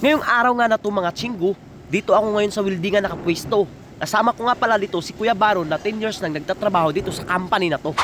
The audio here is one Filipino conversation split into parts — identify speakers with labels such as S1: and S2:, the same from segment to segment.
S1: Ngayong araw nga na to mga chinggo, dito ako ngayon sa weldingan nakapwesto. Kasama ko nga pala dito si Kuya Baron na 10 years nang nagtatrabaho dito sa company na to.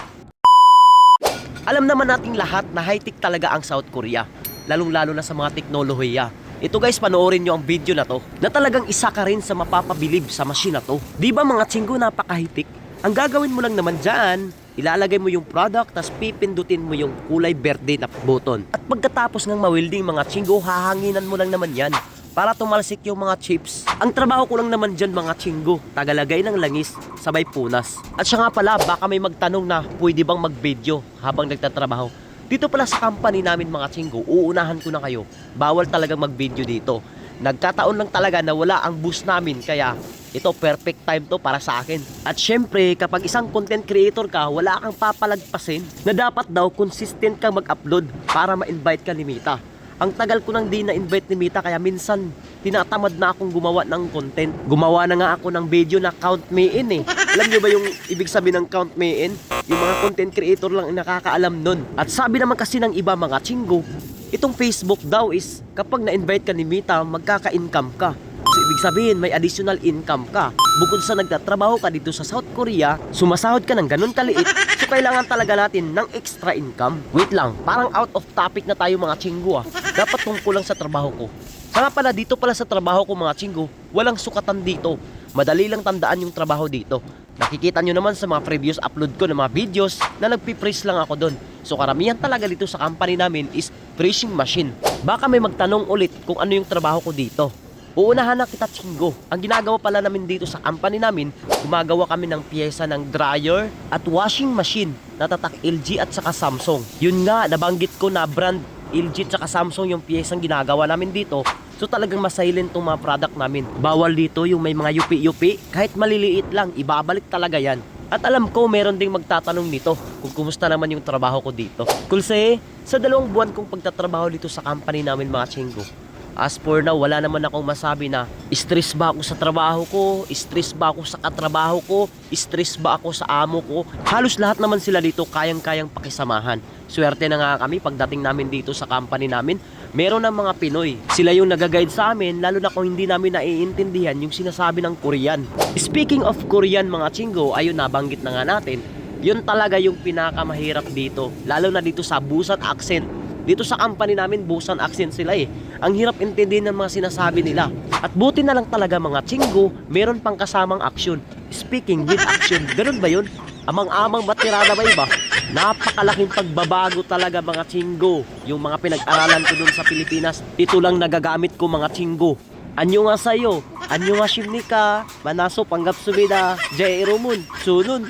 S1: Alam naman nating lahat na high-tech talaga ang South Korea, lalong-lalo na sa mga teknolohiya. Ito guys, panoorin nyo ang video na to, na talagang isa ka rin sa mapapabilib sa machine na to. Di ba mga chinggo, napaka-high-tech? Ang gagawin mo lang naman dyan, ilalagay mo yung product, tas pipindutin mo yung kulay berde na button. At pagkatapos ng ma-welding mga chinggo, hahanginan mo lang naman yan para tumalsik yung mga chips. Ang trabaho ko lang naman dyan mga chinggo, tagalagay ng langis, sabay punas. At siya nga pala, baka may magtanong na pwede bang mag-video habang nagtatrabaho. Dito pala sa company namin mga chinggo, uunahan ko na kayo, bawal talagang mag-video dito. Nagkataon lang talaga na wala ang boost namin, kaya ito perfect time to para sa akin. At syempre, kapag isang content creator ka, wala kang papalagpasin na dapat daw consistent kang mag-upload para ma-invite ka ni Mita. Ang tagal ko nang di na-invite ni Mita, kaya minsan tinatamad na akong gumawa ng content. Gumawa na nga ako ng video na count me in eh. Alam nyo ba yung ibig sabihin ng count me in? Yung mga content creator lang ang nakakaalam nun. At sabi naman kasi ng iba mga chinggo, itong Facebook daw is kapag na-invite ka ni Mita, magkaka-income ka. So ibig sabihin may additional income ka. Bukod sa nagtatrabaho ka dito sa South Korea, sumasahod ka ng ganun kaliit, so kailangan talaga natin ng extra income. Wait lang, parang out of topic na tayo mga chinggo ah. Dapat tungkol lang sa trabaho ko. Saka pala dito pala sa trabaho ko mga chinggo, walang sukatan dito. Madali lang tandaan yung trabaho dito. Nakikita nyo naman sa mga previous upload ko ng mga videos na nagpipress lang ako doon. So karamihan talaga dito sa company namin is pressing machine. Baka may magtanong ulit kung ano yung trabaho ko dito. Uunahan na kita chinggo. Ang ginagawa pala namin dito sa company namin, gumagawa kami ng piyesa ng dryer at washing machine na tatak LG at saka Samsung. Yun nga, nabanggit ko na brand LG at saka Samsung yung piyesang ginagawa namin dito. So talagang masilent tong mga product namin. Bawal dito yung may mga yupi-yupi. Kahit maliliit lang, ibabalik talaga yan. At alam ko meron ding magtatanong nito kung kumusta naman yung trabaho ko dito. Kulse, sa 2 buwan kong pagtatrabaho dito sa company namin mga chinggo, as for now, wala naman akong masabi na stress ba ako sa trabaho ko, stress ba ako sa katrabaho ko, stress ba ako sa amo ko. Halos lahat naman sila dito kayang-kayang pakisamahan. Swerte na nga kami pagdating namin dito sa company namin. Meron ng mga Pinoy. Sila yung nag-guide sa amin, lalo na kung hindi namin naiintindihan yung sinasabi ng Korean. Speaking of Korean mga chinggo, ayun nabanggit na nga natin, yun talaga yung pinakamahirap dito. Lalo na dito sa Busan accent. Dito sa company namin, Busan accent sila eh. Ang hirap intindihin ng mga sinasabi nila. At buti na lang talaga mga chinggo, meron pang kasamang action. Speaking with action, ganun ba yun? Amang-amang batirada ba iba? Napakalaking pagbabago talaga mga chinggo. Yung mga pinag-aralan ko dun sa Pilipinas, ito lang nagagamit ko mga chinggo. Anyo nga sa'yo, anyo nga shimnika, manaso panggap sumida, jay rumun, sunun.